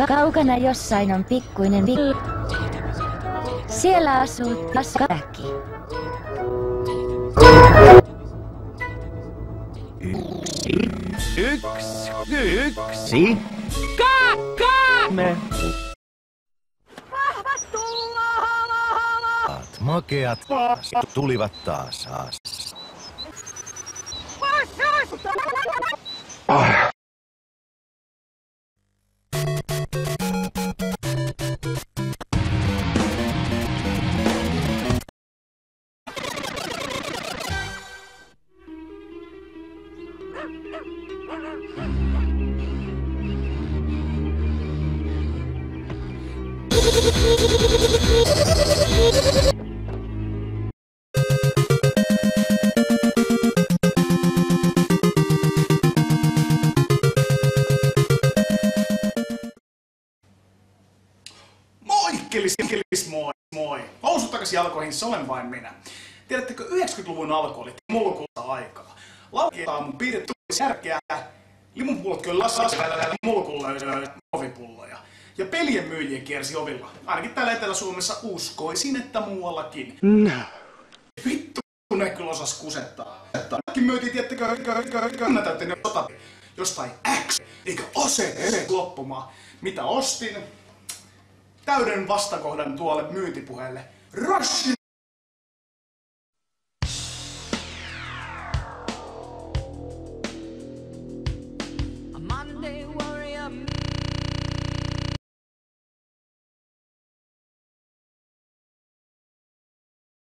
Kaukana jossain on pikkuinen Siellä asuu väki. Yksi. Me. Makeat tulivat taas. Moi. Housut takaisin jalkoihin, se olen vain minä. Tiedättekö, 90-luvun alku oli mulkulla aikaa. Laukeaa mun piirretty särkeä, limunpullot kyllä mulkulla muovipulloja. Ja pelien myyjiä kiersi ovilla. Ainakin täällä Etelä-Suomessa uskoisin, että muuallakin. No. Vittu, ne kyllä osas kusettaa. Kaikki myytiin, tiettäkö, täytti ne jostain X, eikä ase loppumaan. Mitä ostin? Täyden vastakohdan tuolle myyntipuheelle. Russian